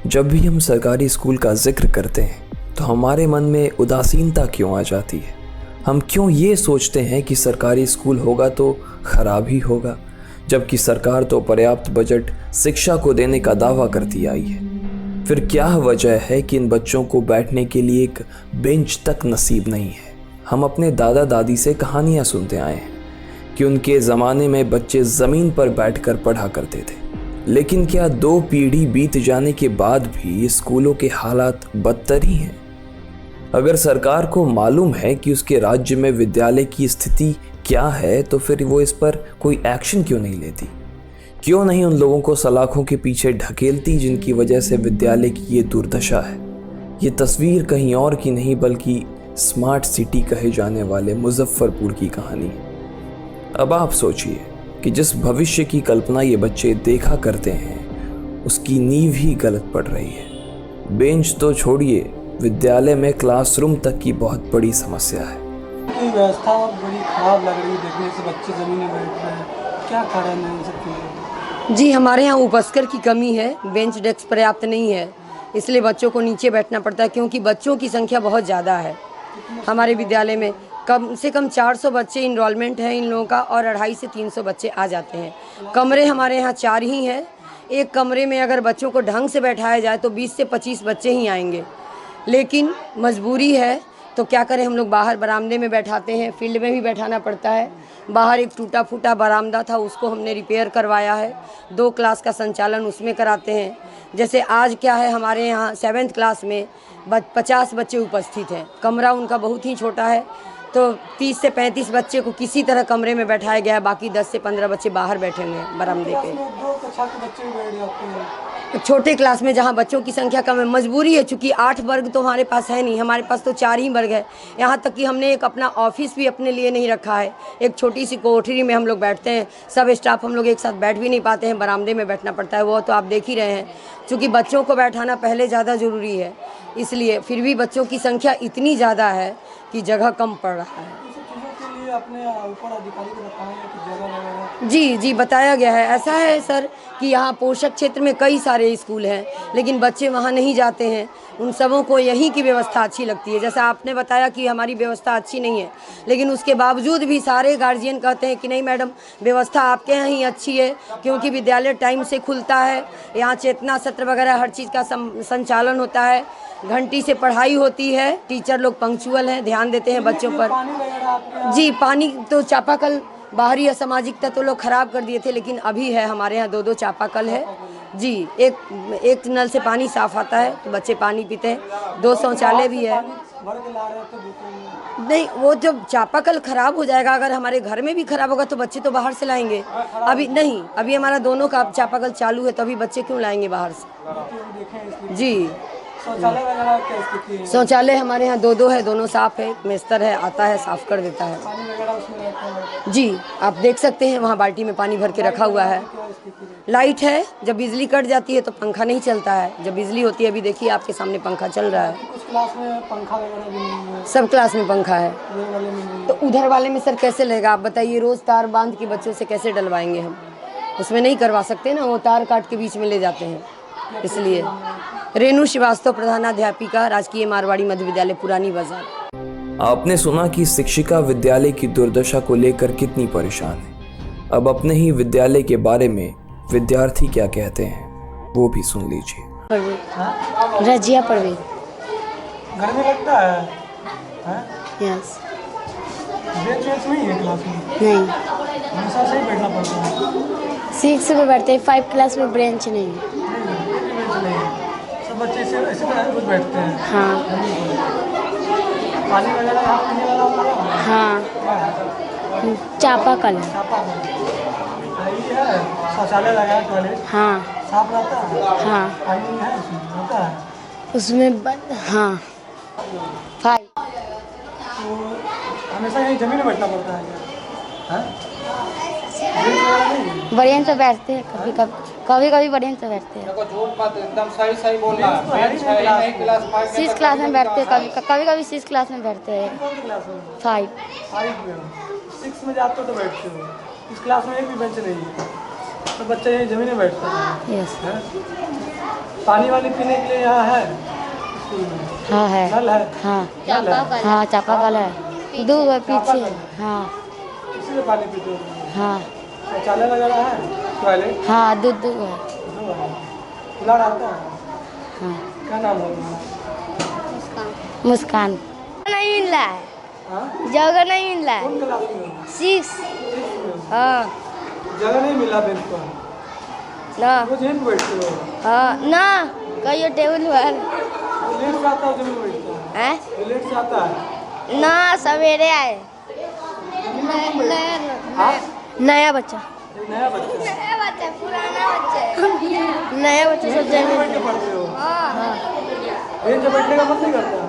जब भी हम सरकारी स्कूल का जिक्र करते हैं तो हमारे मन में उदासीनता क्यों आ जाती है। हम क्यों ये सोचते हैं कि सरकारी स्कूल होगा तो खराब ही होगा, जबकि सरकार तो पर्याप्त बजट शिक्षा को देने का दावा करती आई है। फिर क्या वजह है कि इन बच्चों को बैठने के लिए एक बेंच तक नसीब नहीं है। हम अपने दादा दादी से कहानियाँ सुनते आए हैं कि उनके ज़माने में बच्चे ज़मीन पर बैठकर पढ़ा करते थे, लेकिन क्या 2 पीढ़ी बीत जाने के बाद भी स्कूलों के हालात बदतर ही हैं? अगर सरकार को मालूम है कि उसके राज्य में विद्यालय की स्थिति क्या है, तो फिर वो इस पर कोई एक्शन क्यों नहीं लेती? क्यों नहीं उन लोगों को सलाखों के पीछे ढकेलती जिनकी वजह से विद्यालय की ये दुर्दशा है? ये तस्वीर कहीं और की नहीं बल्कि स्मार्ट सिटी कहे जाने वाले मुजफ्फरपुर की कहानी है। अब आप सोचिए कि जिस भविष्य की कल्पना ये बच्चे देखा करते हैं उसकी नींव ही गलत पड़ रही है। बेंच तो छोड़िए, विद्यालय में क्लासरूम तक की बहुत बड़ी समस्या है। व्यवस्था बड़ी खराब लग रही है, देखने से बच्चे जमीन में बैठ रहे हैं। क्या कारण है इन सब चीज़ों? जी, हमारे यहाँ उपस्कर की कमी है, बेंच डेस्क पर्याप्त नहीं है, इसलिए बच्चों को नीचे बैठना पड़ता है, क्योंकि बच्चों की संख्या बहुत ज़्यादा है। हमारे विद्यालय में कम से कम 400 बच्चे इनरोलमेंट है इन लोगों का, और 250 से 300 बच्चे आ जाते हैं। कमरे हमारे यहाँ 4 ही हैं। एक कमरे में अगर बच्चों को ढंग से बैठाया जाए तो 20 से 25 बच्चे ही आएंगे, लेकिन मजबूरी है तो क्या करें, हम लोग बाहर बरामदे में बैठाते हैं। फील्ड में भी बैठाना पड़ता है। बाहर एक टूटा फूटा बरामदा था, उसको हमने रिपेयर करवाया है। 2 क्लास का संचालन उसमें कराते हैं। जैसे आज क्या है, हमारे यहाँ 7th क्लास में 50 बच्चे उपस्थित हैं। कमरा उनका बहुत ही छोटा है, तो 30 से 35 बच्चे को किसी तरह कमरे में बैठाया गया है, बाकी 10 से 15 बच्चे बाहर बैठे हुए हैं बरामदे पे। 2 कक्षा के बच्चे भी बैठ जाते हैं। छोटे क्लास में जहाँ बच्चों की संख्या कम है, मजबूरी है, चूँकि 8 वर्ग तो हमारे पास है नहीं, हमारे पास तो 4 ही वर्ग है। यहाँ तक कि हमने एक अपना ऑफिस भी अपने लिए नहीं रखा है। एक छोटी सी कोठरी में हम लोग बैठते हैं, सब स्टाफ हम लोग एक साथ बैठ भी नहीं पाते हैं, बरामदे में बैठना पड़ता है। वो तो आप देख ही रहे हैं, चूँकि बच्चों को बैठाना पहले ज़्यादा ज़रूरी है, इसलिए फिर भी बच्चों की संख्या इतनी ज़्यादा है कि जगह कम पड़ रहा है। अपने ऊपर अधिकारी को बताया है कि जगह वगैरह? जी, बताया गया है। ऐसा है सर कि यहाँ पोषक क्षेत्र में कई सारे स्कूल हैं, लेकिन बच्चे वहाँ नहीं जाते हैं। उन सबों को यहीं की व्यवस्था अच्छी लगती है। जैसा आपने बताया कि हमारी व्यवस्था अच्छी नहीं है, लेकिन उसके बावजूद भी सारे गार्जियन कहते हैं कि नहीं मैडम, व्यवस्था आपके यहाँ ही अच्छी है, क्योंकि विद्यालय टाइम से खुलता है, यहाँ चेतना सत्र वगैरह हर चीज़ का संचालन होता है, घंटी से पढ़ाई होती है, टीचर लोग पंक्चुअल हैं, ध्यान देते हैं बच्चों पर। जी, पानी तो चापाकल बाहरी असामाजिक तत्व लोग खराब कर दिए थे, लेकिन अभी है हमारे यहाँ 2-2 चापाकल है। जी, एक नल से पानी साफ आता है तो बच्चे पानी पीते हैं। 2 शौचालय भी है। नहीं, वो जब चापाकल खराब हो जाएगा, अगर हमारे घर में भी खराब होगा तो बच्चे तो बाहर से लाएंगे। अभी नहीं, अभी हमारा दोनों का चापाकल चालू है, तो अभी बच्चे क्यों लाएंगे बाहर से? जी, शौचालय वगैरह क्या स्थिति है? शौचालय हमारे यहाँ 2-2 है, दोनों साफ है, मेस्तर है, आता है साफ कर देता है। पानी वगैरह उसमें रहता है? जी, आप देख सकते हैं वहाँ बाल्टी में पानी भर के रखा हुआ है। लाइट है, जब बिजली कट जाती है तो पंखा नहीं चलता है, जब बिजली होती है, अभी देखिए आपके सामने पंखा चल रहा है। कुछ क्लास में पंखा वगैरह भी नहीं है? सब क्लास में पंखा है। ये वाले में नहीं है? तो उधर वाले में सर कैसे लेगा, आप बताइए? रोज़ तार बांध के बच्चों से कैसे डलवाएंगे हम? उसमें नहीं करवा सकते ना, वो तार काट के बीच में ले जाते हैं, इसलिए। रेणु श्रीवास्तव, प्रधानाध्यापिका, राजकीय मारवाड़ी मध्य विद्यालय, पुरानी बाजार। आपने सुना कि शिक्षिका विद्यालय की दुर्दशा को लेकर कितनी परेशान है। अब अपने ही विद्यालय के बारे में विद्यार्थी क्या कहते हैं वो भी सुन लीजिए। रजिया परवीन। घर में लगता है? यस। बेंच वेंच नहीं है क्लास में? नहीं, हमेशा से ही बैठना पड़ता है? 6 में बैठते हैं, 5 क्लास में बेंच नहीं है। बेंच नहीं है, सब बच्चे ऐसे तरह कुछ बैठते हैं? हाँ पानी वगैरह यहाँ पीने वाला होता है? हाँ, चापाकल है। ये है, शौचालय लगा है, टॉयलेट हाँ साफ रहता है? हाँ, पानी है उसमें रहता है? उसमें हाँ 5। तो हमेशा यहीं जमीन में बैठना पड़ता है क्या? बेंच वगैरह नहीं है? बढ़िया से बैठते हैं, कभी कभी बढ़िया से बैठते हैं। झूठ मत, एकदम सही बोलना। बेंच है ही नहीं, क्लास 5 6 क्लास में बैठते हैं, कभी 6 क्लास में बैठते हैं। कौन सी क्लास में? 5। 5 में हो, 6 में जाते हो तो बैठते हो। इस क्लास में एक भी बेंच नहीं है, तो बच्चे यहीं जमीन में बैठते हैं? यस। पानी वाली पीने के लिए यहाँ है स्कूल में? हाँ है। नल है? हाँ नल है? हाँ चापाकल है। दूध है पीछे। हाँ इसी से पानी पीते हो? हाँ शौचालय वगैरह है? टॉयलेट? हाँ दूध दूध है। खुला रहता है? हाँ क्या नाम है तुम्हारा? मुस्कान। नहीं मिल रहा है, हाँ? जगह नहीं मिल रहा है। कौन क्लास में हो? 6। हाँ जगह नहीं मिला बेंच पर? ना रोज यहीं पे बैठते हो? हाँ ना कहियो टेबल पर तो लेट से आता है जमीन में बैठता है? है तो लेट से आता है? ना सवेरे आए। हाँ? नया बच्चा एक नया बच्चा? पुराना बच्चा नया बच्चा सब यहीं पे बैठ के पढ़ते हो? बेंच पे बैठने का मन नहीं करता?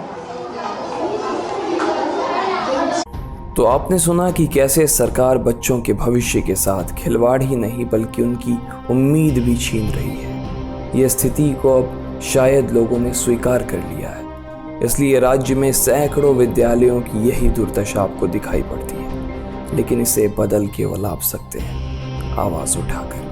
तो आपने सुना कि कैसे सरकार बच्चों के भविष्य के साथ खिलवाड़ ही नहीं बल्कि उनकी उम्मीद भी छीन रही है। ये स्थिति को अब शायद लोगों ने स्वीकार कर लिया है, इसलिए राज्य में सैकड़ों विद्यालयों की यही दुर्दशा आपको दिखाई पड़ती है। लेकिन इसे बदल केवल आप सकते हैं, आवाज़ उठाकर।